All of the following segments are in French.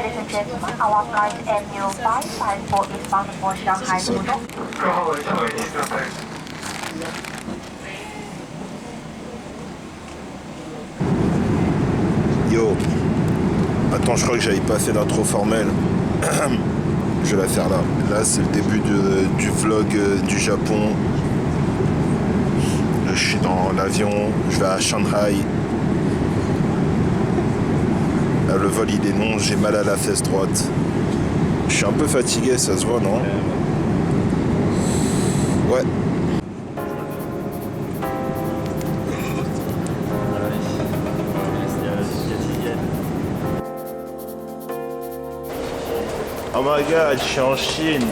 Ladies and gentlemen, our flight MU554 is bound for Shanghai Pudong. Yo, attends, je crois que j'avais pas fait l'intro formelle. Je vais la faire là. Là, c'est le début du vlog du Japon. Je suis dans l'avion, je vais à Shanghai. Le vol il est long, j'ai mal à la fesse droite. Je suis un peu fatigué, ça se voit, non? Ouais. Oh my god, je suis en Chine.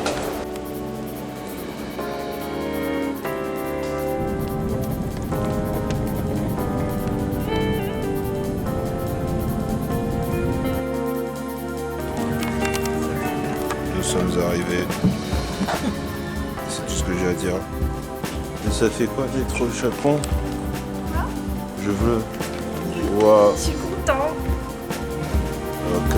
Nous sommes arrivés. C'est tout ce que j'ai à dire. Et ça fait quoi d'être au Japon? Je veux. Wow. Je suis content. Ok.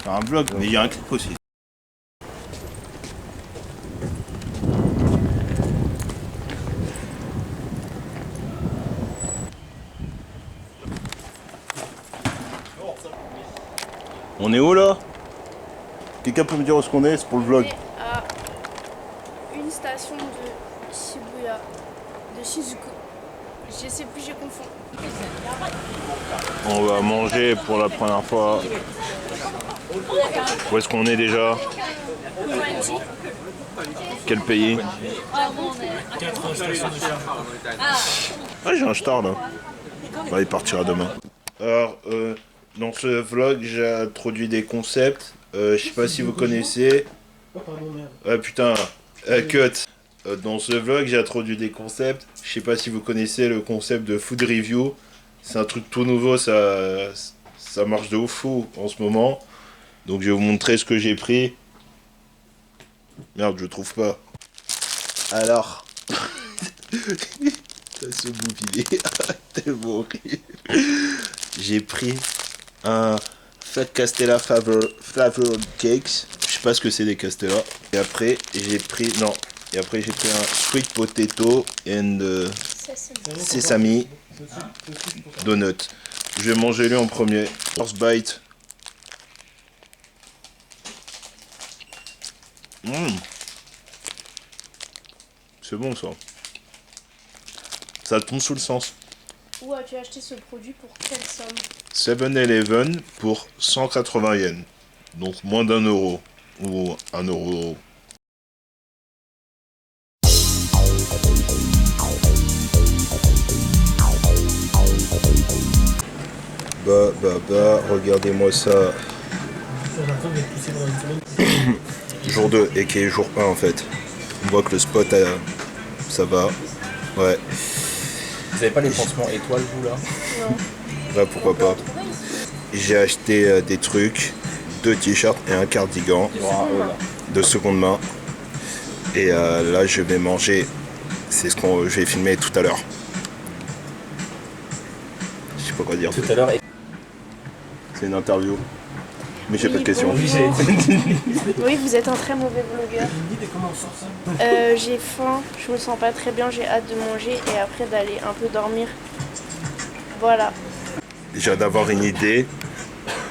Un vlog, mais il y a un clip aussi. On est où là? Quelqu'un peut me dire où est-ce qu'on est? C'est pour le vlog. On est à une station de Shibuya, de Shinjuku. Je sais plus, je confonds. On va manger pour la première fois. Où est-ce qu'on est déjà? Quel pays? Ah, j'ai un star là. Bah, il partira demain. Alors, dans ce vlog, j'ai introduit des concepts. Je sais pas si vous connaissez. Ah putain, cut. Dans ce vlog, j'ai introduit des concepts. Je sais pas si vous connaissez le concept de food review. C'est un truc tout nouveau, ça marche de ouf fou en ce moment. Donc je vais vous montrer ce que j'ai pris. Merde, je trouve pas. Alors. Ce bouffe, il est tellement horrible. J'ai pris un Fat Castella Flavored Cakes. Je sais pas ce que c'est des Castella. Et après, j'ai pris. Non. Et après, j'ai pris un Sweet Potato and Sesame Donut. Je vais manger lui en premier. First bite. C'est bon ça. Ça tombe sous le sens. Où as-tu acheté ce produit pour quelle somme? 7-Eleven pour 180 yens. Donc moins d'1 euro. Ou 1 euro. Regardez-moi ça. Jour 2 et qui est jour 1 en fait. On voit que le spot ça va. Ouais. Vous avez pas les pansements étoiles vous là? Non. Ouais, pourquoi pas. J'ai acheté des trucs, 2 t-shirts et un cardigan de seconde main. Et là je vais manger. C'est ce que je vais filmer tout à l'heure. Je sais pas quoi dire. Tout à l'heure. C'est une interview. Mais j'ai pas de questions. Oui, vous êtes un très mauvais vlogueur. J'ai faim, je me sens pas très bien, j'ai hâte de manger et après d'aller un peu dormir. Voilà. J'ai d'avoir une idée.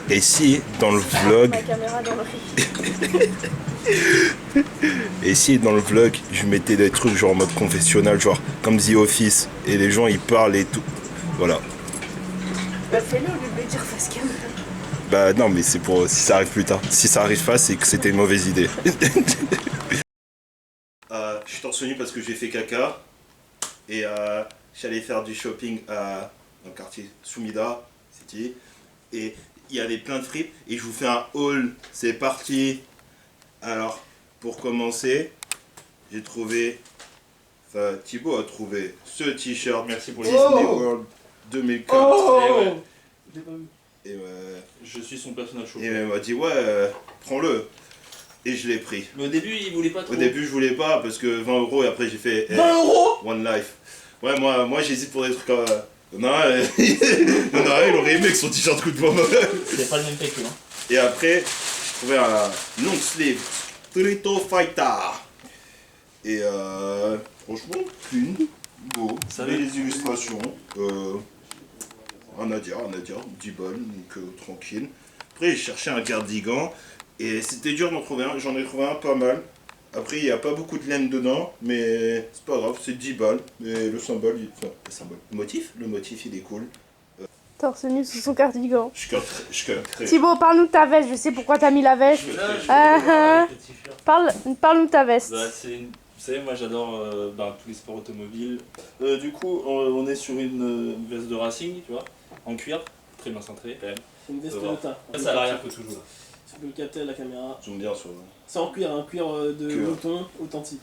Et si dans le vlog. Ma caméra dans le riz. Et si dans le vlog je mettais des trucs genre en mode confessionnal, genre comme The Office, et les gens ils parlent et tout. Voilà. Bah fais-le au lieu de le dire face caméra. Bah non mais c'est pour si ça arrive plus tard. Si ça arrive pas c'est que c'était une mauvaise idée. Je suis torse nu parce que j'ai fait caca. Et j'allais faire du shopping dans le quartier Sumida City. Et il y avait plein de fripes et je vous fais un haul. C'est parti. Alors, pour commencer, j'ai trouvé, enfin Thibaut a trouvé ce t-shirt. Merci pour les Disney World 2004. Et Je suis son personnage chaud. il m'a dit ouais, prends-le. Et je l'ai pris. Mais au début, il voulait pas trop. Au début, je voulais pas parce que 20 € et après j'ai fait 20 €. One Life. Ouais, moi j'hésite pour des trucs comme. Non, il aurait aimé que son t-shirt coûte pas mal. C'est pas le même prix, hein. Et après, j'ai trouvé un long sleeve Street Fighter. Et franchement, clean, beau, Ça belles va. les illustrations. Un à dire, 10 balles, donc tranquille. Après, j'ai cherché un cardigan et c'était dur d'en trouver un. J'en ai trouvé un pas mal. Après, il n'y a pas beaucoup de laine dedans, mais c'est pas grave, c'est 10 balles. Et le symbole, le motif, il est cool. Torse nu sous son cardigan. Je capterai. Thibaut, parle-nous de ta veste. Je sais pourquoi t'as mis la veste. Parle-nous de ta veste. Bah, vous savez, moi j'adore tous les sports automobiles. Du coup, on est sur une veste de racing, tu vois, en cuir, très bien cintrée quand même. C'est une veste Ça va. Toyota. C'est à l'arrière que toujours. Tu peux le capter à la caméra. Zoom bien sur. C'est en cuir, un cuir de Cuir. mouton authentique.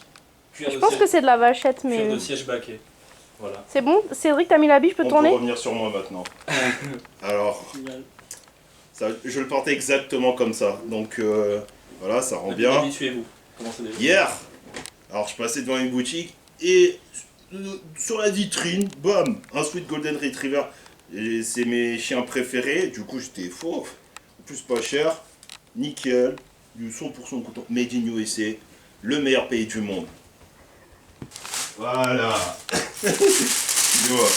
Cuir Je de pense siège, que c'est de la vachette, mais. cuir de siège baquet. Voilà. C'est bon Cédric, t'as mis l'habit, je peux On tourner peut revenir sur moi maintenant. Alors, Génial. je le portais exactement comme ça. Donc voilà, ça rend bien. Habituez-vous. Commencez déjà. Hier, alors je passais devant une boutique et sur la vitrine, bam, un Sweet Golden Retriever. Et c'est mes chiens préférés, du coup j'étais faux. En plus pas cher, nickel, du 100% coton, made in USA, le meilleur pays du monde. Voilà. Tu vois.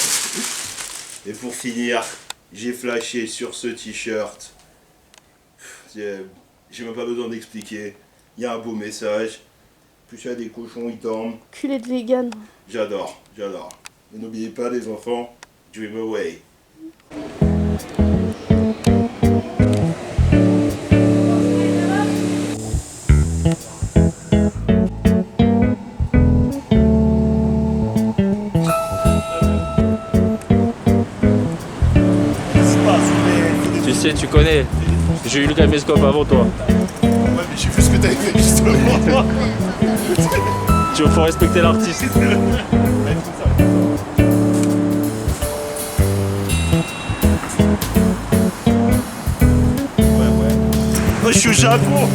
Et pour finir, j'ai flashé sur ce t-shirt. J'ai même pas besoin d'expliquer. Il y a un beau message. Plus il y a des cochons, ils dorment. Culé de vegan. J'adore. Et n'oubliez pas les enfants, dream away. Tu sais, tu connais. J'ai eu le caméscope avant toi. Ouais, mais j'ai vu ce que t'avais fait justement. Tu faut respecter l'artiste. Moi je suis au Japon.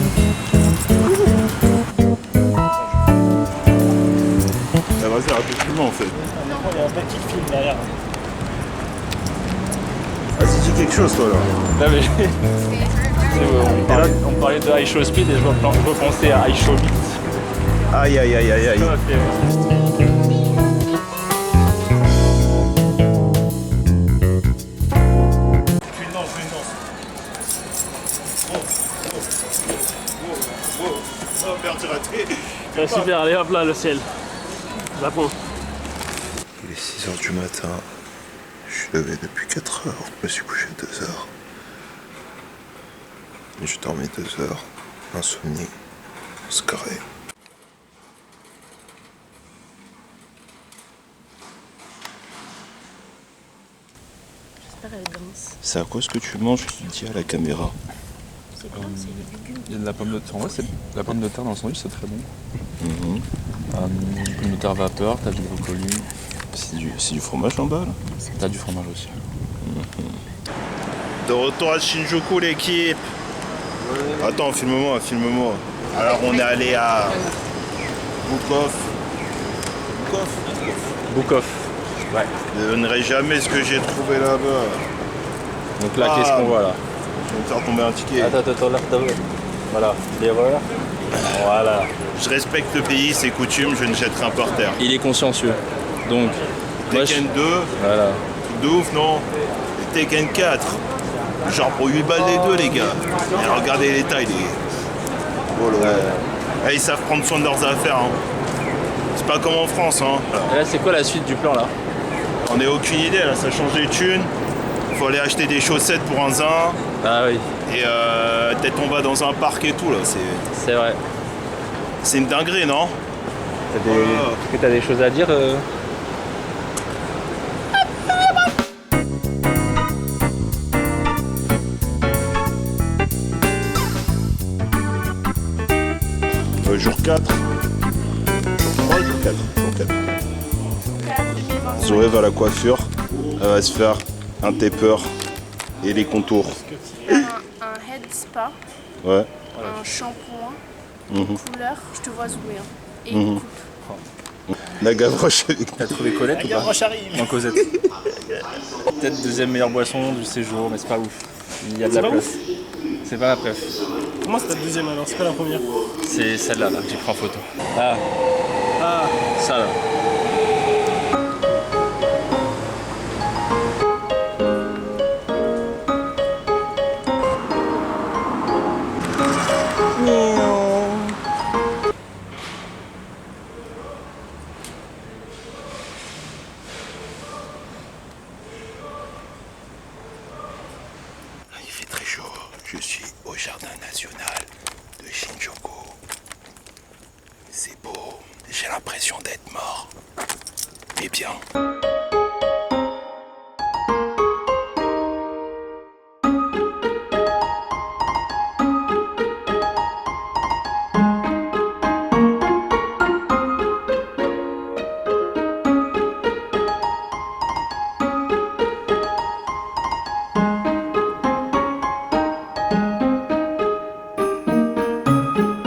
Ah, vas-y, arrête de filmer en fait. Il y a un petit film derrière. Vas-y, dis quelque chose toi là. Non, mais on parlait de iShow Speed et je repensais à iShow Beat. Aïe aïe aïe aïe aïe. Oh merde, j'ai raté. Super, allez hop là, le ciel. Japon. Il est 6h du matin. Je suis levé depuis 4 heures. Je me suis couché 2 heures. Je dormais 2 heures. Insomnie. Scarré. J'espère elle danse. C'est à quoi ce que tu manges qui dit à la caméra? C'est quoi? C'est les légumes. Il y a de la pomme de terre. En vrai, la pomme de terre dans le sandwich, c'est très bon. Mhm. Pomme de terre vapeur, t'as du brocoli, C'est du fromage en bas là? t'as du fromage aussi. De retour à Shinjuku l'équipe. Attends, filme-moi. Alors on est allé à Bukov. Boukov. Ouais. Je ne donnerai jamais ce que j'ai trouvé là-bas. Donc là, qu'est-ce qu'on voit là? Je vais me faire tomber un ticket. Attends, là, voilà. L'erreur. Voilà. Je respecte le pays, ses coutumes, je ne jette rien par terre. Il est consciencieux. Donc, moi, Tekken 2, voilà. truc de ouf, non? Et Tekken 4, genre pour 8 balles les deux, les gars. Et regardez les tailles, les... Oh là. Eh, ils savent prendre soin de leurs affaires, hein. C'est pas comme en France, hein. Et là, c'est quoi la suite du plan là? On n'a aucune idée, là, ça change les thunes. Faut aller acheter des chaussettes pour un zin. Ah oui, Et peut-être on va dans un parc et tout, là. c'est vrai. C'est une dinguerie, non? Est-ce que t'as des choses à dire 4. Jour 3, jour 4. Jour 4. Zoé va à la coiffure. Elle va se faire un taper et les contours. Un head spa, Ouais. un shampoing, Mhm. couleur, je te vois zoomer. Et Mhm. une coupe. La gavroche avec T'as trouvé Colette ou pas? Gavroche arrive. Non, Cosette. Peut-être deuxième meilleure boisson du séjour, mais c'est pas ouf. Il y a de C'est la pas place. C'est pas ma préf. Comment c'est ta deuxième alors? C'est pas la première. C'est celle-là là, que j'ai pris en photo. Ah, ça là. Il fait très chaud. Je suis au jardin national de Shinjuku. C'est beau. J'ai l'impression d'être mort. Mais bien.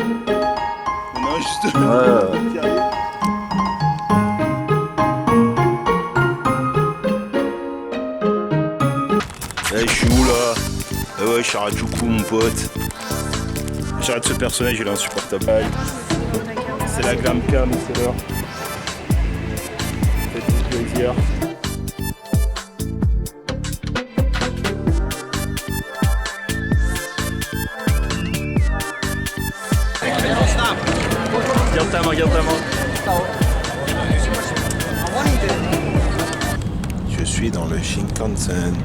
Non, justement. Eh, je suis où là? Eh ouais, Sharajuku, mon pote. J'arrête ce personnage, il est insupportable. C'est la glam cam, c'est l'heure. Faites-vous plaisir. Garde ta main, garde ta main. Je suis dans le Shinkansen.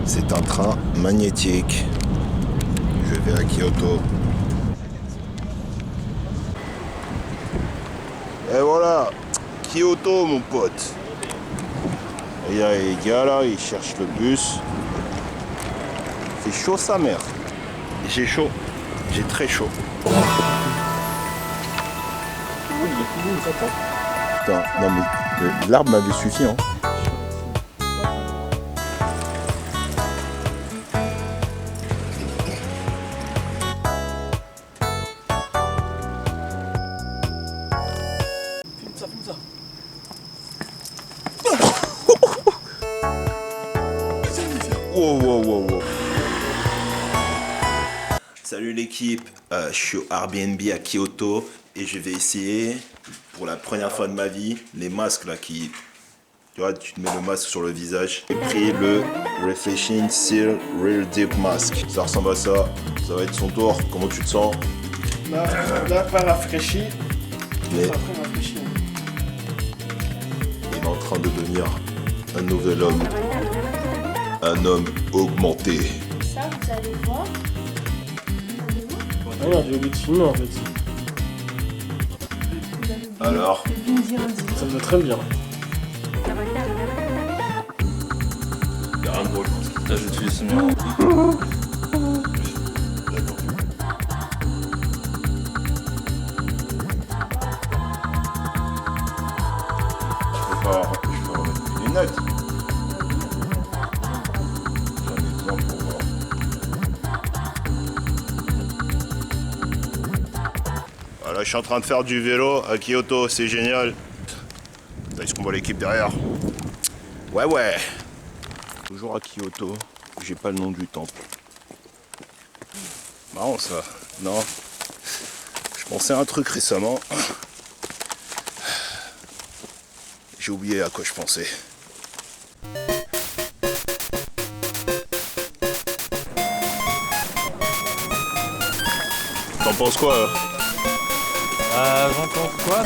C'est un train magnétique. Je vais à Kyoto. Et voilà, Kyoto, mon pote. Il y a les gars là, ils cherchent le bus. C'est chaud sa mère. J'ai chaud. J'ai très chaud. Putain, non mais l'arbre m'avait suffi, hein. Filme ça. Wow. Salut l'équipe, je suis au Airbnb à Kyoto et je vais essayer pour la première fois de ma vie les masques là qui... Tu vois, tu te mets le masque sur le visage. J'ai pris le Refreshing Seal Real Deep Mask. Ça ressemble à ça, ça va être son tour. Comment tu te sens? Là, pas rafraîchi. Mais Après, rafraîchi. il est en train de devenir un nouvel homme. Un homme augmenté. Ça, vous allez voir. Ah merde, j'ai oublié de filmer en fait. Alors, Ça me va très bien. Y'a rien de drôle. Là, j'utilise ce mien. je peux remettre mes lunettes. J'en ai besoin pour voir. Voilà, je suis en train de faire du vélo à Kyoto, c'est génial. Est-ce qu'on voit l'équipe derrière? Ouais. Toujours à Kyoto, j'ai pas le nom du temple. Marrant ça, non? Je pensais à un truc récemment. J'ai oublié à quoi je pensais. T'en penses quoi? J'en pense quoi?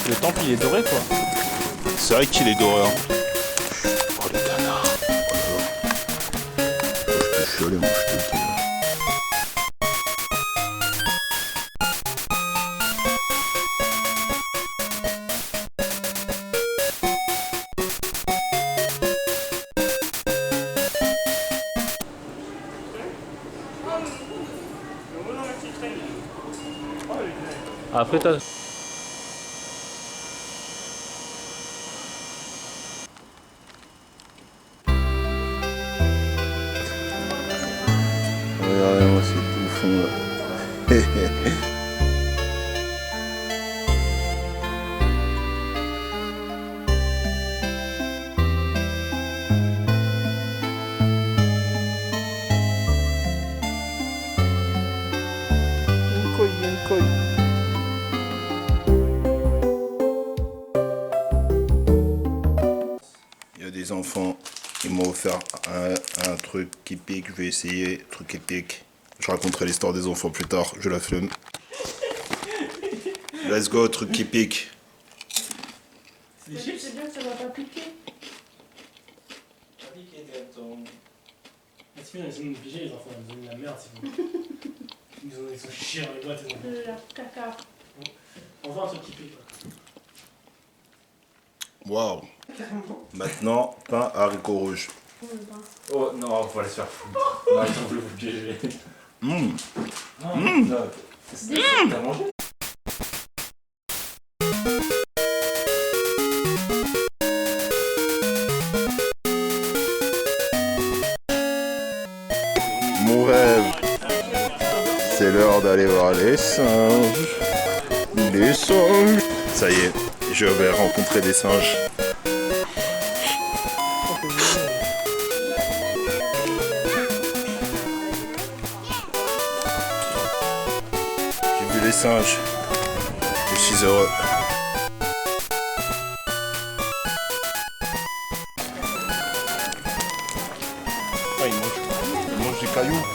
Le temple il est doré quoi. C'est vrai qu'il est doré. Hein. Oh les canards. Oh là là. Je peux chialer, moi je te le dis. Après, toi. Regardez-moi ces bouffons là. Il y a des enfants, ils m'ont offert un truc qui pique, je vais essayer, truc qui pique. Je raconterai l'histoire des enfants plus tard, je la flemme. Let's go, truc qui pique. C'est des chips? C'est bien que ça va pas piquer. C'est bien, ils sont obligés les enfants, ils ont mis la merde, c'est bon. Ils sont chiés dans les boîtes, ils ont... La caca. On voit un truc qui pique. Waouh. Maintenant, pain haricots rouges. Oh non, faut aller se faire foutre. Non, ils ont voulu vous piéger. Mmh. Non, t'as mangé? Mon rêve, c'est l'heure d'aller voir les singes. Les singes. Ça y est, je vais rencontrer des singes. J'ai vu les singes. Je suis heureux. Ah, ils mangent des cailloux.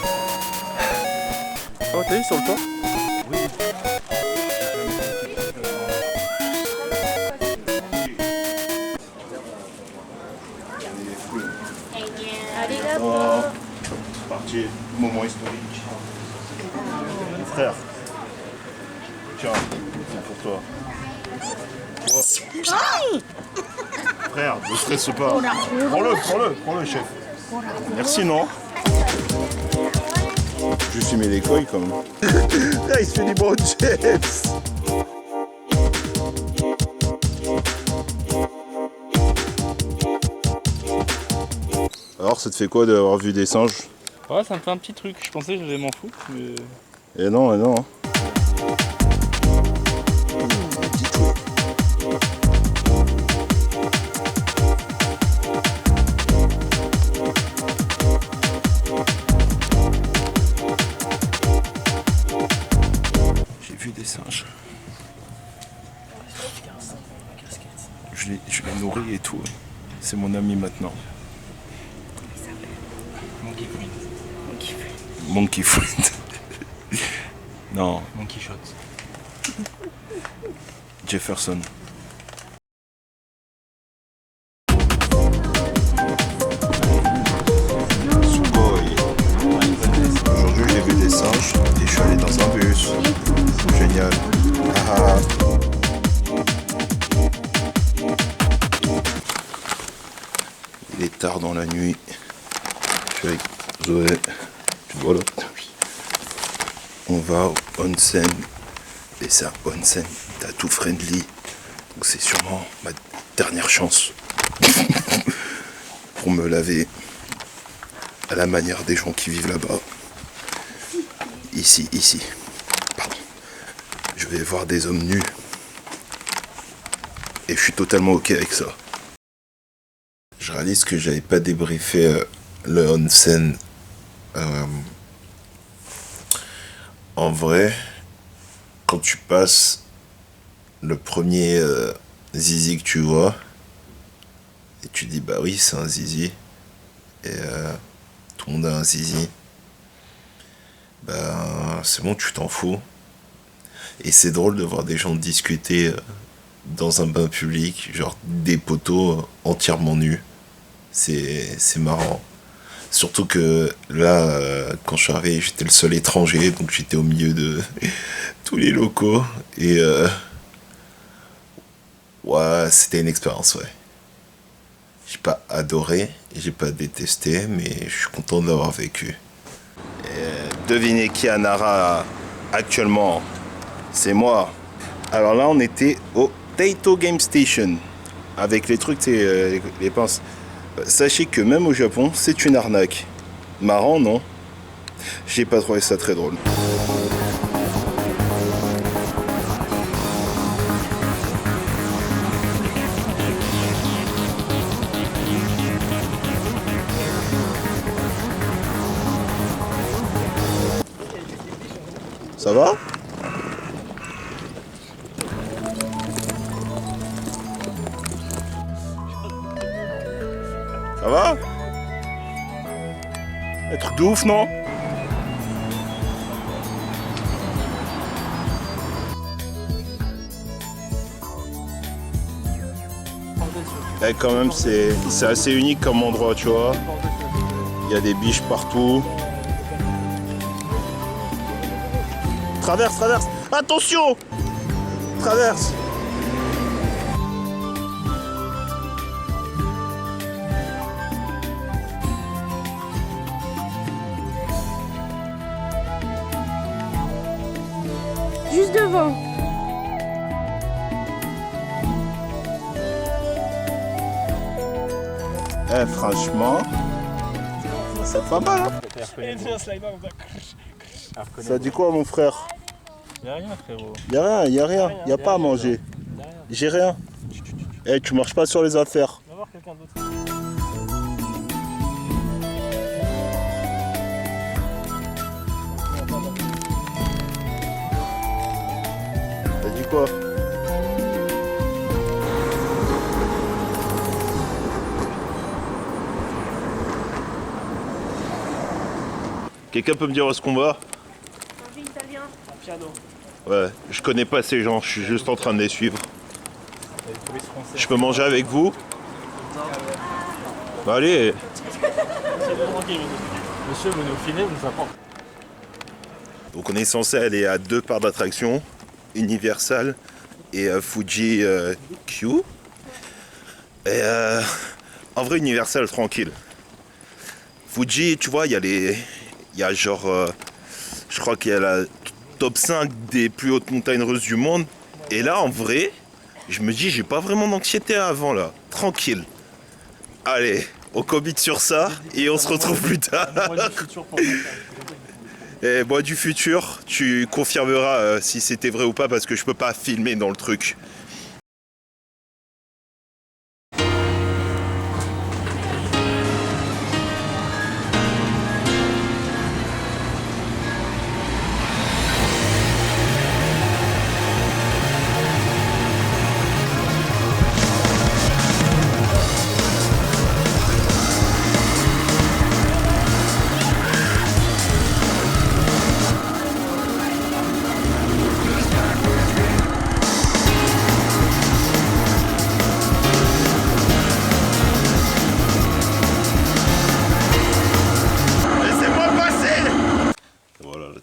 Oh, t'as vu sur le toit? Oh, c'est parti, moment historique. Frère, tiens, c'est pour toi. Frère, ne stresse pas. Prends-le, chef. Merci, non? Je suis mis les couilles comme. Là, il se fait des bons chips. Alors, ça te fait quoi d'avoir vu des singes? Ouais, ça me fait un petit truc. Je pensais que j'allais m'en foutre, mais. Et non, et non. J'ai vu des singes. Je les nourris et tout. C'est mon ami maintenant. Monkey Friend. Non. Monkey Shot. Jefferson. Sugoi. Aujourd'hui j'ai vu des singes et je suis allé dans un bus. Génial. Ah. Il est tard dans la nuit. Je suis avec Zoé. Voilà. On va au onsen. Et c'est un onsen tattoo friendly. Donc c'est sûrement ma dernière chance pour me laver à la manière des gens qui vivent là-bas. Ici. Pardon. Je vais voir des hommes nus. Et je suis totalement ok avec ça. Je réalise que j'avais pas débriefé le onsen. En vrai, quand tu passes le premier zizi que tu vois, et tu dis bah oui c'est un zizi, et tout le monde a un zizi, bah c'est bon, tu t'en fous. Et c'est drôle de voir des gens discuter dans un bain public, genre des poteaux entièrement nus. C'est marrant. Surtout que là, quand je suis arrivé, j'étais le seul étranger, donc j'étais au milieu de tous les locaux. Et ouais, c'était une expérience, ouais. J'ai pas adoré, j'ai pas détesté, mais je suis content de l'avoir vécu. Et devinez qui a Nara actuellement? C'est moi. Alors là, on était au Taito Game Station. Avec les trucs, les pinces. Sachez que même au Japon, c'est une arnaque. Marrant, non? J'ai pas trouvé ça très drôle. Ça va? Ça va? Un truc de ouf, non? Et quand même, c'est assez unique comme endroit, tu vois. Il y a des biches partout. Traverse, traverse. Attention! Traverse. Juste devant. Eh, franchement, c'est pas mal, hein? Ça dit quoi, mon frère? Y'a rien, frérot. Y'a rien, y'a pas à manger. J'ai rien. Eh, tu marches pas sur les affaires. On va voir quelqu'un d'autre. T'as dit quoi? Quelqu'un peut me dire où est-ce qu'on va? Un film italien. Un piano. Ouais, je connais pas ces gens, je suis juste en train de les suivre. Je peux manger avec vous? Bah allez. Monsieur, vous nous filez, vous nous apportez. Donc on est censé aller à 2 parcs d'attractions, Universal et Fuji Q. Et en vrai Universal tranquille. Fuji, tu vois, il y a genre, je crois qu'il y a la top 5 des plus hautes montagnes russes du monde. Et là en vrai, je me dis j'ai pas vraiment d'anxiété avant là, tranquille. Allez, on commit sur ça et on se retrouve plus tard. Et moi du futur, tu confirmeras si c'était vrai ou pas parce que je peux pas filmer dans le truc.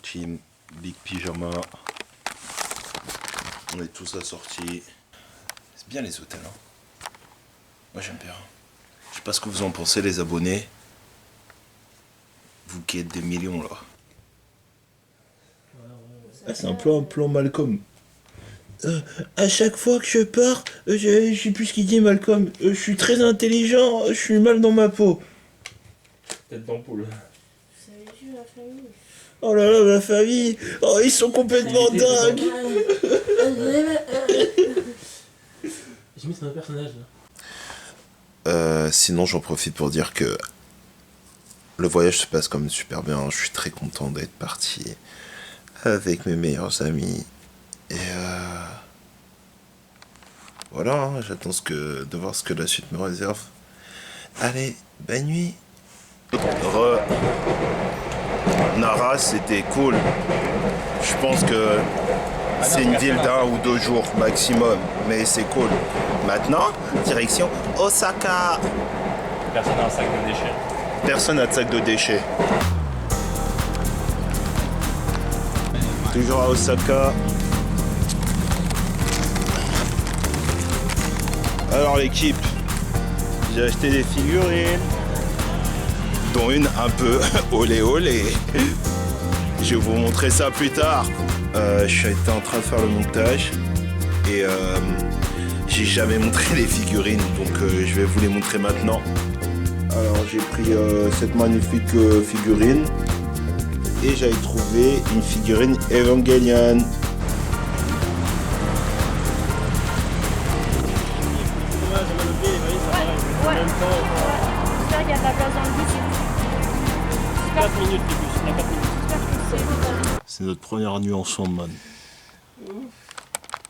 Team Big Pyjama. On est tous assortis. C'est bien les hôtels, hein. Moi j'aime bien. Je sais pas ce que vous en pensez les abonnés. Vous qui êtes des millions là. Ah, c'est un plan Malcolm. À chaque fois que je pars, je sais plus ce qu'il dit Malcolm. Je suis très intelligent, je suis mal dans ma peau. Tête d'ampoule. Vous avez vu la famille? Oh là là, ma famille. Oh, ils sont complètement dingues. J'ai mis c'est un personnage là. Sinon, j'en profite pour dire que le voyage se passe comme super bien. Je suis très content d'être parti avec mes meilleurs amis. Et voilà, hein, j'attends de voir ce que la suite me réserve. Allez, bonne nuit. Nara, c'était cool. Je pense que c'est une ville d'1 ou 2 jours maximum, mais c'est cool. Maintenant, direction Osaka. Personne n'a un sac de déchets. Personne n'a de sac de déchets. Toujours à Osaka. Alors l'équipe, j'ai acheté des figurines, dont une un peu olé olé. Je vais vous montrer ça plus tard. Je suis en train de faire le montage. et j'ai jamais montré les figurines, donc je vais vous les montrer maintenant. Alors j'ai pris cette magnifique figurine et j'avais trouvé une figurine Evangelion. J'espère qu'il y a de la place dans le bus. 4 minutes de bus, il y a 4 minutes. C'est notre première nuit ensemble, man.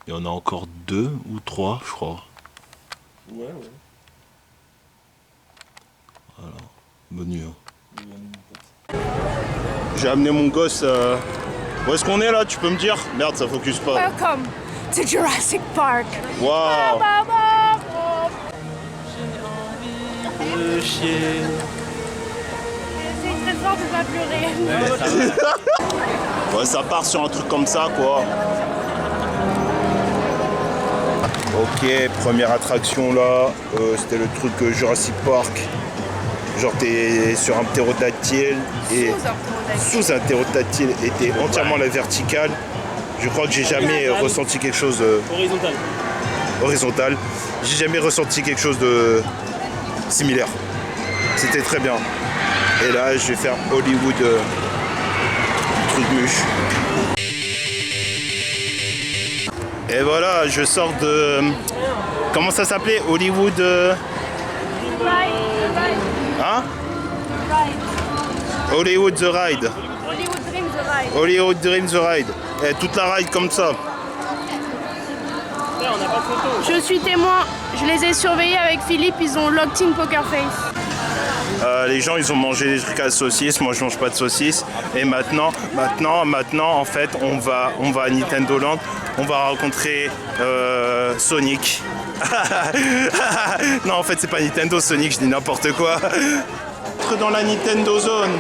Il y en a encore 2 ou 3, je crois. Ouais. Voilà, bonne nuit. J'ai amené mon gosse. Où est-ce qu'on est là? Tu peux me dire? Merde, ça focus pas. Welcome to Jurassic Park. Waouh! Le chien. C'est très fort de pas pleurer. Ouais, ça part sur un truc comme ça, quoi. Ok, première attraction là, c'était le truc Jurassic Park. Genre t'es sur un ptérodactyle et sous un ptérodactyle et t'es entièrement à la verticale. Je crois que j'ai jamais ressenti quelque chose horizontal. J'ai jamais ressenti quelque chose de similaire. C'était très bien. Et là, je vais faire Hollywood truc mûche. Et voilà, je sors de... Comment ça s'appelait? Hollywood... Hein? Hollywood The Ride. Hollywood Dream the Ride. Hollywood Dream The Ride. Et toute la ride comme ça. Je suis témoin. Je les ai surveillés avec Philippe. Ils ont locked in Poker Face. Les gens, ils ont mangé des trucs à saucisse. Moi, je mange pas de saucisse. Et maintenant, en fait, on va à Nintendo Land. On va rencontrer Sonic. Non, en fait, c'est pas Nintendo Sonic. Je dis n'importe quoi. Entre dans la Nintendo Zone.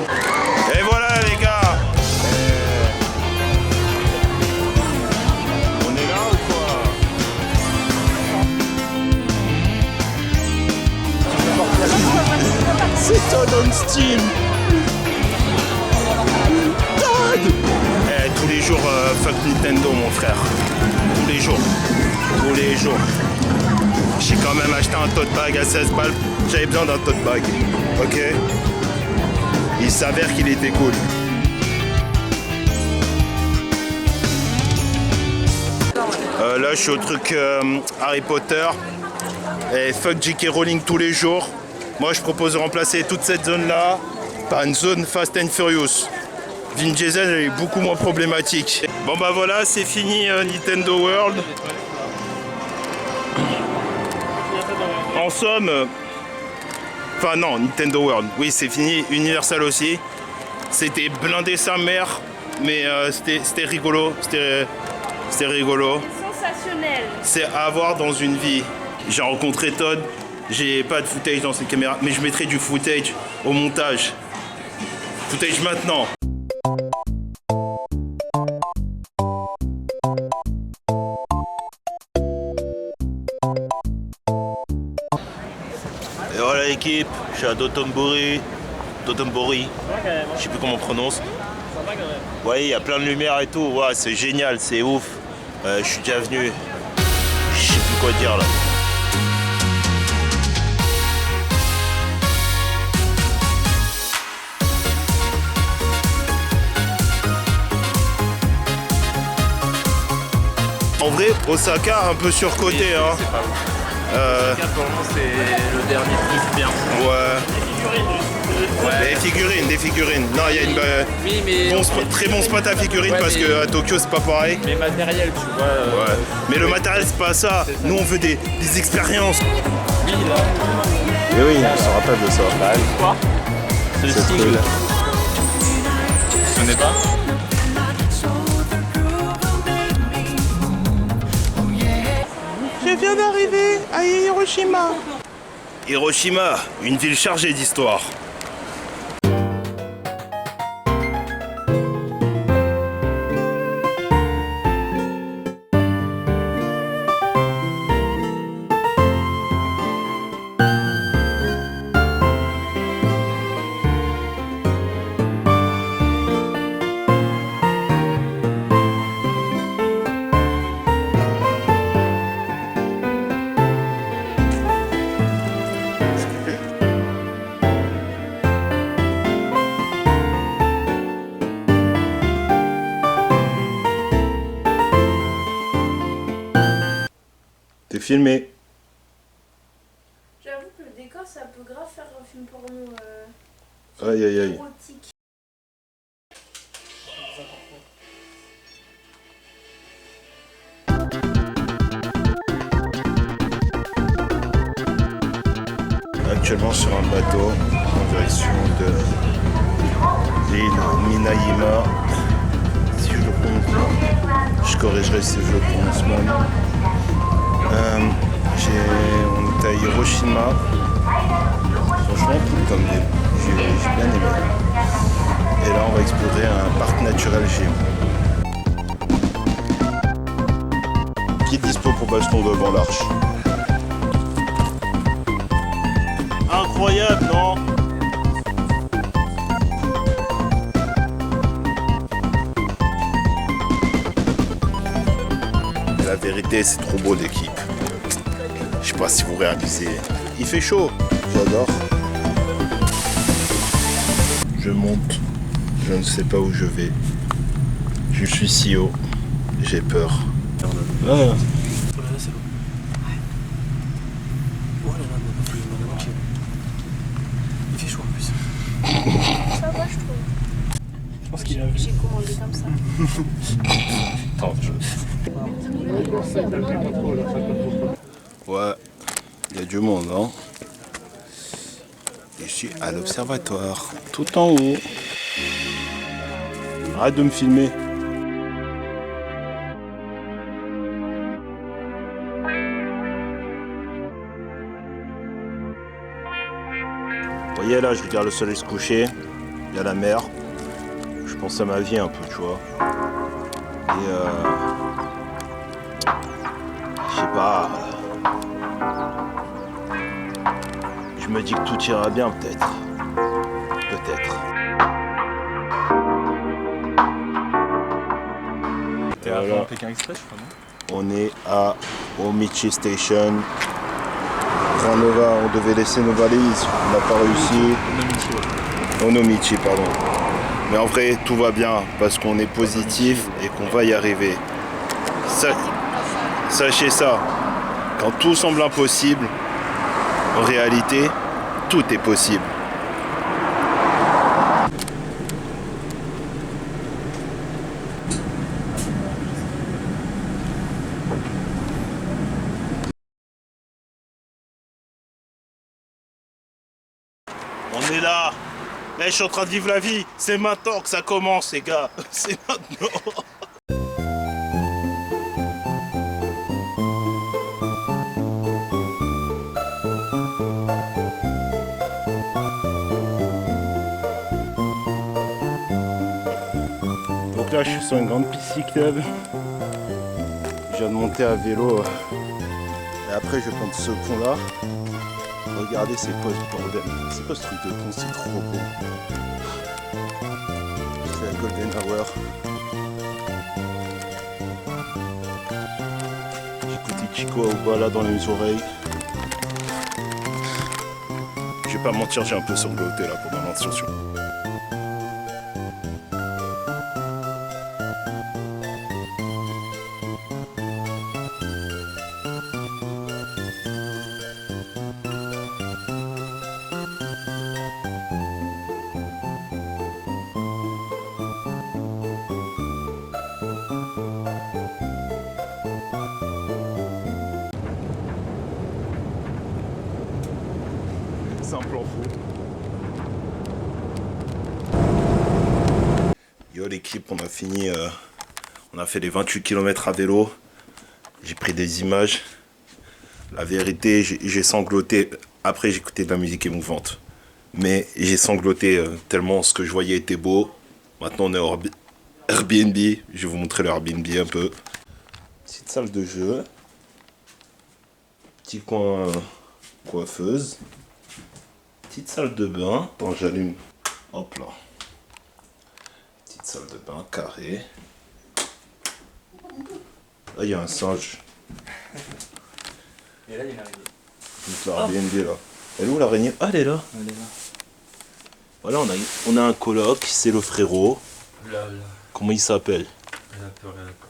Et voilà, les gars. On est là ou quoi? C'est Todd on Steam. Todd. Tous les jours, fuck Nintendo, mon frère. Tous les jours. Tous les jours. J'ai quand même acheté un tote bag à 16 balles. J'avais besoin d'un tote bag. Ok. Il s'avère qu'il était cool. Là, je suis au truc Harry Potter. Et fuck J.K. Rowling tous les jours. Moi, je propose de remplacer toute cette zone-là par une zone Fast and Furious. Vin Diesel est beaucoup moins problématique. Bon bah voilà, c'est fini Nintendo World. En somme, enfin non, Nintendo World, oui c'est fini, Universal aussi. C'était blindé sa mère, mais c'était rigolo, c'était rigolo. Sensationnel. C'est à avoir dans une vie. J'ai rencontré Todd, j'ai pas de footage dans cette caméra, mais je mettrai du footage au montage. Footage maintenant. Et voilà l'équipe, je suis à Dotonbori, je sais plus comment on prononce. Ouais, il y a plein de lumière et tout, ouais, c'est génial, c'est ouf. Je suis déjà venu, je sais plus quoi dire là. En vrai, Osaka un peu surcoté, hein. C'est pas ouf. Pour moi, c'est le dernier truc bien. Ouais. Des figurines. Non, il y a une Oui, mais très bon spot à figurines ouais, parce que à Tokyo c'est pas pareil. mais matériel, tu vois. Ouais. Mais le matériel c'est pas ça. Nous on veut des expériences. Oui, là. Et oui, on se rappelle de ça. Quoi? C'est le single. Tu connais pas? Je viens d'arriver à Hiroshima. Hiroshima, une ville chargée d'histoire. filmer. J'avoue que le décor, ça peut grave faire un film porno Aïe aïe aïe. érotique. Actuellement sur un bateau en direction de l'île Minayima. Si je le prononce bien, je corrigerai si je le prononce mal. On est à Hiroshima. Franchement, tout comme ville. J'ai bien aimé. Et là, on va explorer un parc naturel géant. Qui est dispo pour baston devant l'arche? Incroyable, non? La vérité, c'est trop beau l'équipe. Je sais pas si vous réalisez. Il fait chaud. J'adore. Je monte. Je ne sais pas où je vais. Je suis si haut. J'ai peur. Oh là là, c'est beau. Oh là là, il fait chaud en plus. Ça va, je trouve. Je pense qu'il a vu. J'ai commandé comme ça. Ouais, il y a du monde, hein. Je suis à l'observatoire, tout en haut. Arrête de me filmer. Vous voyez là, je regarde le soleil se coucher, il y a la mer. Je pense à ma vie un peu, tu vois. Et je sais pas. Je me dis que tout ira bien peut-être. Peut-être. T'es à Voilà. Pékin Express, je crois, non? On est à Omichi Station. Ranova, on devait laisser nos valises. On n'a pas réussi. Onomichi, pardon. Mais en vrai, tout va bien parce qu'on est positif et qu'on va y arriver. Sachez ça, quand tout semble impossible, en réalité, tout est possible. On est là. Je suis en train de vivre la vie. C'est maintenant que ça commence, les gars. C'est maintenant. Donc là, je suis sur une grande piste cyclable. Je viens de monter à vélo. Et après, je vais prendre ce pont-là. Regardez, c'est quoi ce bordel? C'est quoi ce truc de pont? C'est trop beau. C'est la Golden Hour. J'écoutais Chico Aouba là dans les oreilles. Je vais pas mentir, j'ai un peu sangloté là pendant l'intention. C'est un plan fou. Yo l'équipe, on a fini, on a fait les 28 km à vélo. J'ai pris des images. La vérité, j'ai sangloté. Après, j'ai écouté de la musique émouvante. Mais j'ai sangloté tellement ce que je voyais était beau. Maintenant, on est hors Airbnb. Je vais vous montrer le Airbnb un peu. Petite salle de jeu. Petit coin coiffeuse. Petite salle de bain. Attends, j'allume. Hop là. Petite salle de bain carrée. Là, il y a un singe. Et là, il y a une araignée. Donc l'Airbnb là. Elle est où l'araignée? Ah, elle est là. Elle est là. Voilà, on a un coloc, c'est le frérot. Là. Comment il s'appelle? Elle a peur, elle a peur.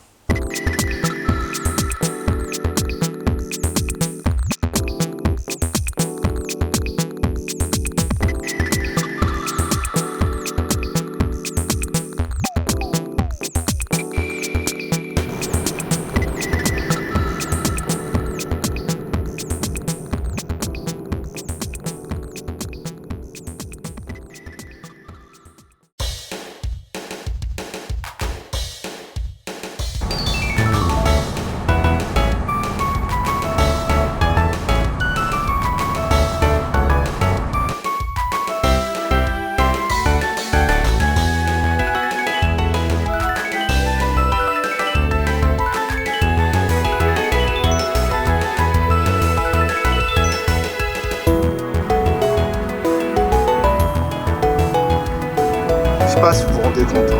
pas si vous vous rendez compte.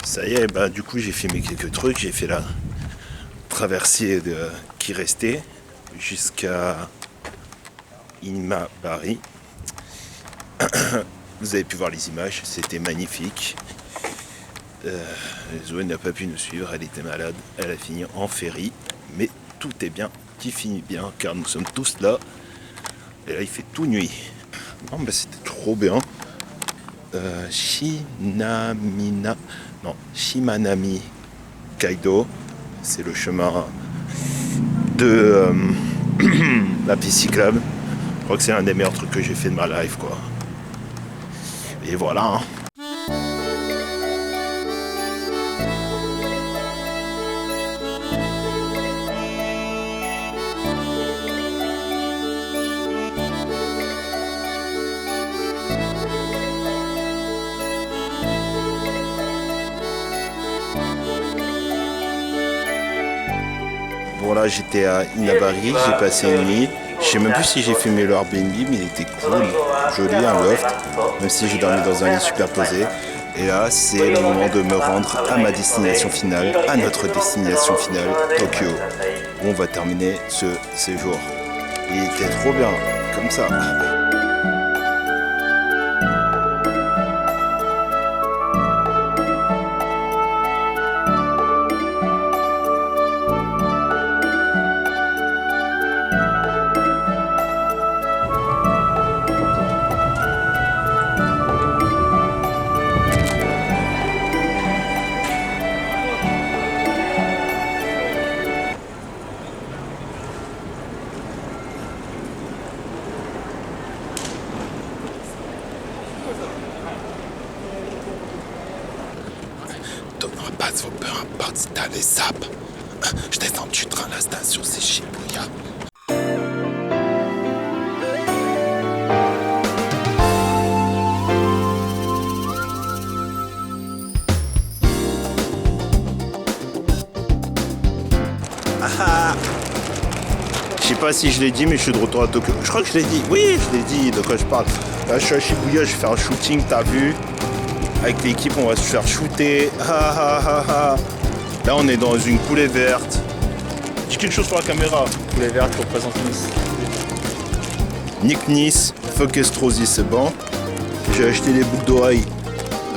Ça y est, bah, du coup j'ai filmé quelques trucs, j'ai fait la traversée qui restait jusqu'à Imabari. Vous avez pu voir les images, c'était magnifique. Zoé n'a pas pu nous suivre, elle était malade, elle a fini en ferry, mais tout est bien qui finit bien car nous sommes tous là. Et là il fait tout nuit. Non mais c'était trop bien. Shimanami Kaido, c'est le chemin de la piste cyclable. Je crois que c'est un des meilleurs trucs que j'ai fait de ma life, quoi. Et voilà. Hein. Voilà, j'étais à Inabari, j'ai passé une nuit. Je sais même plus si j'ai filmé le Airbnb, mais il était cool, joli, un loft, même si j'ai dormi dans un lit superposé. Et là, c'est le moment de me rendre à ma destination finale, à notre destination finale, Tokyo, où on va terminer ce séjour. Il était trop bien, comme ça. Donne-moi pas vos peu importe si t'as les sapes. Je descends du train, la station c'est Shibuya. Je sais pas si je l'ai dit, mais je suis de retour à Tokyo. Je crois que je l'ai dit. Oui, je l'ai dit, de quoi je parle. Là, je suis à Shibuya, je vais faire un shooting, t'as vu? Avec l'équipe, on va se faire shooter. Là, on est dans une coulée verte. Dis quelque chose pour la caméra. Poulet vert qui représente Nice. Nick Nice, fuck Estrosi, c'est bon. J'ai acheté des boucles d'oreilles.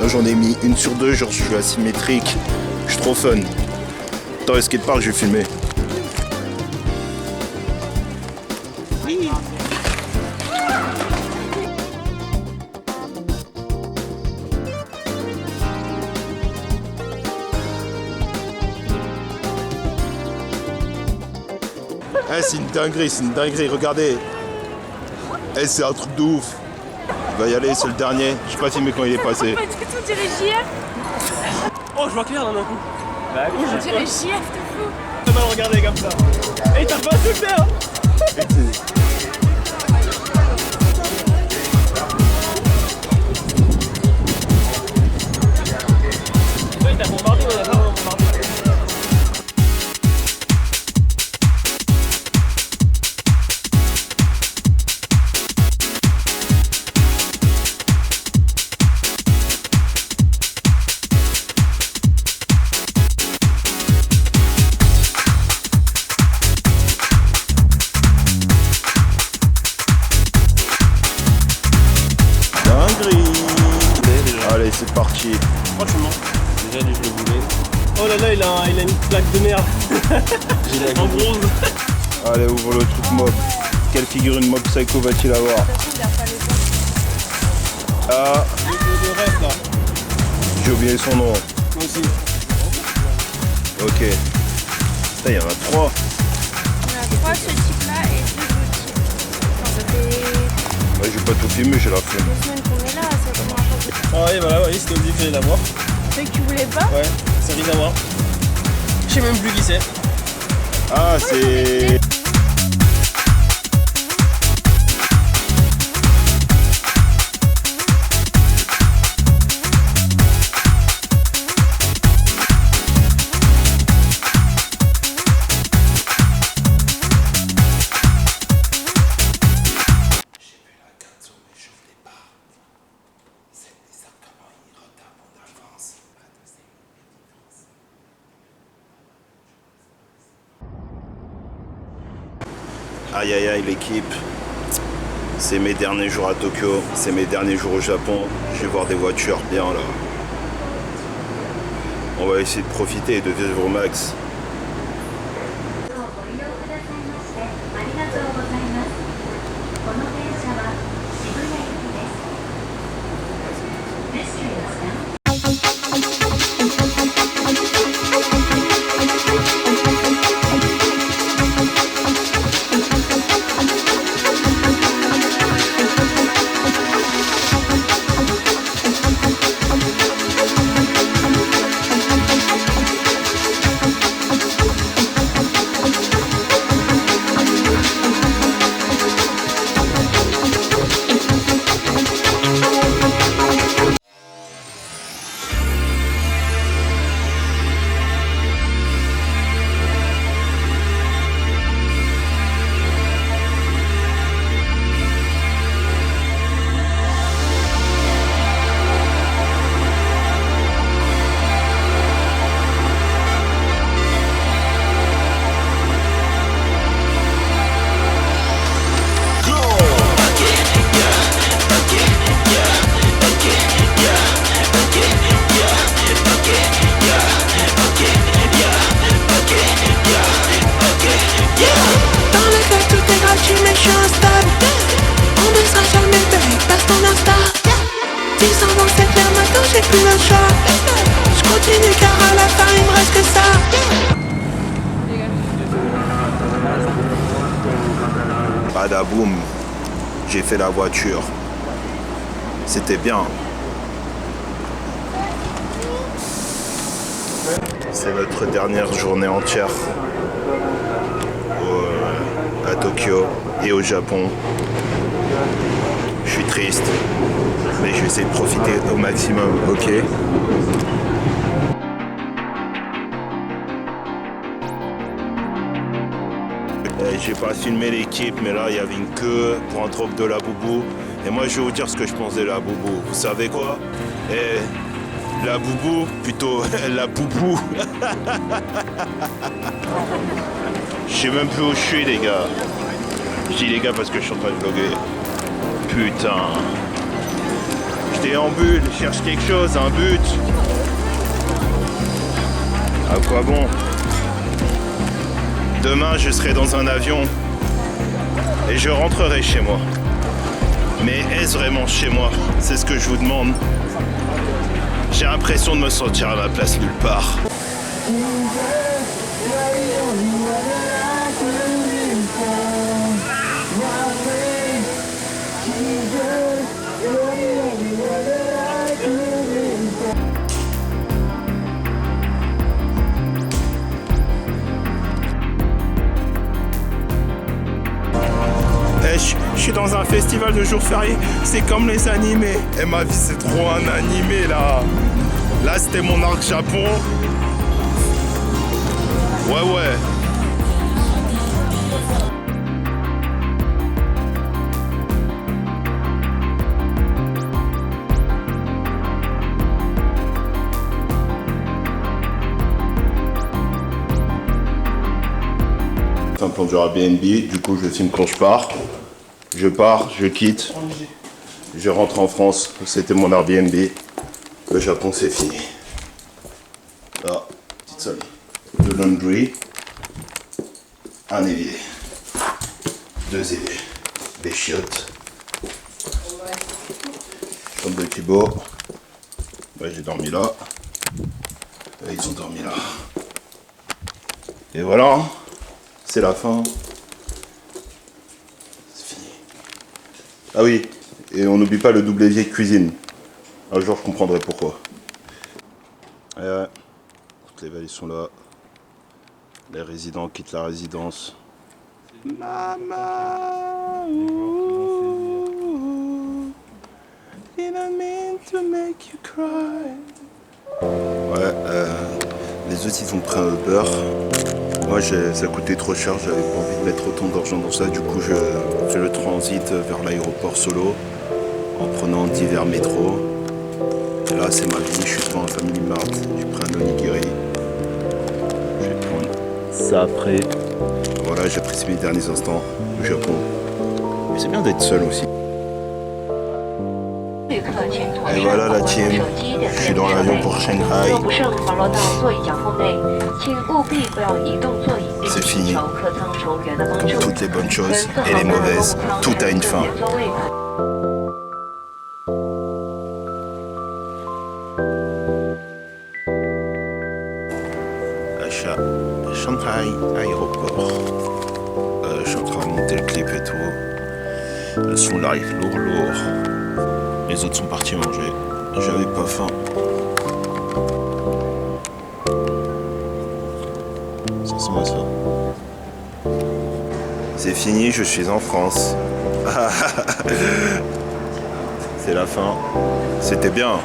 Là, j'en ai mis une sur deux, genre je suis asymétrique. Je suis trop fun. Attends, le skatepark, je vais filmer. Eh, c'est une dinguerie, regardez. Eh, c'est un truc de ouf. Il va y aller, c'est le dernier. Je sais pas filmé quand il est passé. Est-ce que tu dirais JF? Oh, je vois clair là d'un coup. Bah oui, On dirait JF de fou. T'as mal regardé comme ça. Et t'as pas tout fait, hein. Ouais, t'as bombardé, on a pas bombardé. Allez, c'est parti. Franchement. déjà lui je le voulais. Oh là là, il a une plaque de merde. En bronze. Allez, ouvre le truc mob. Quelle figurine mob psycho va-t-il avoir? Ah, Le reste là. j'ai oublié son nom. Moi aussi. Ok. Putain, il y en a trois. Il y en a trois, ce type-là et deux autres. Enfin, ça fait Ouais, j'ai pas tout filmé, j'ai la flemme. 2 semaines qu'on est là, ça commence à faire. Ah ouais, voilà, oui, c'était obligé que j'allais l'avoir. C'est que tu voulais pas? Ouais, c'est Rizawa. Je sais même plus qui c'est. Ah, c'est... Aïe aïe aïe l'équipe. C'est mes derniers jours à Tokyo, c'est mes derniers jours au Japon. Je vais voir des voitures bien là. On va essayer de profiter et de vivre au max. Badaboum, j'ai fait la voiture. C'était bien. C'est notre dernière journée entière à Tokyo et au Japon. Je suis triste, mais je vais essayer de profiter au maximum, ok? J'ai pas filmé l'équipe, mais là il y avait une queue pour un troc de la boubou. Et moi je vais vous dire ce que je pense de la boubou. Vous savez quoi? La boubou, plutôt la boubou. Je sais même plus où je suis les gars. Je dis les gars parce que je suis en train de vlogger. Putain. Je déambule, je cherche quelque chose, un but. À quoi bon? Demain, je serai dans un avion et je rentrerai chez moi. Mais est-ce vraiment chez moi? C'est ce que je vous demande. J'ai l'impression de me sentir à ma place nulle part. Je suis dans un festival de jours fériés, c'est comme les animés. Et ma vie c'est trop un animé là. Là c'était mon arc Japon. Ouais. C'est un plan du Airbnb, du coup je filme quand je pars. Je pars, je quitte, je rentre en France, c'était mon Airbnb. Le Japon c'est fini. Là, petite salle de laundry, un évier, 2 éviers, des chiottes, chambre de Thibaut, j'ai dormi là, ils ont dormi là. Et voilà, c'est la fin. Ah oui, et on n'oublie pas le double évier cuisine. Un jour, je comprendrai pourquoi. Et ouais, toutes les valises sont là. Les résidents quittent la résidence. Maman, didn't mean to make you cry. Ouais, les autres ils ont pris un Uber. Moi ça coûtait trop cher, j'avais pas envie de mettre autant d'argent dans ça. Du coup je fais le transit vers l'aéroport Solo en prenant divers métros. Et là c'est ma vie, je suis devant un Family Mart, j'ai pris un onigiri. Je vais prendre ça après. Voilà, j'apprécie mes derniers instants au Japon. Mais c'est bien d'être seul aussi. Et voilà la team, je suis dans l'avion pour Shanghai. C'est fini. Comme toutes les bonnes choses et les mauvaises, tout a une fin. Achat Shanghai aéroport. Je suis en train de monter le clip et tout. Le son live lourd. Les autres sont partis manger. J'avais pas faim. Ça, c'est moi ça. C'est fini, je suis en France. C'est la fin. C'était bien.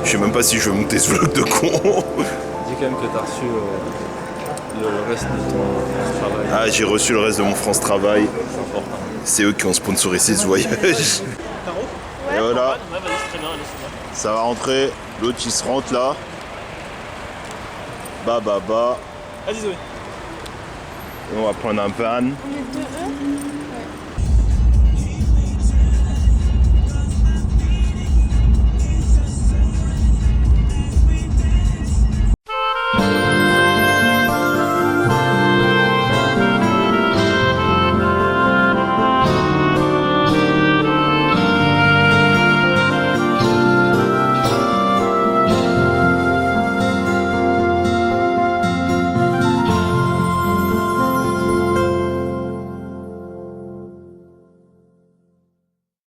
Je sais même pas si je vais monter ce vlog de con. Dis quand même que t'as reçu le reste de ton travail. Ah, j'ai reçu le reste de mon France Travail. C'est important. C'est eux qui ont sponsorisé ce voyage. Et voilà. Ça va rentrer. L'autre il se rentre là. Bah. Vas-y Zoé. Et on va prendre un pan. On est deux E.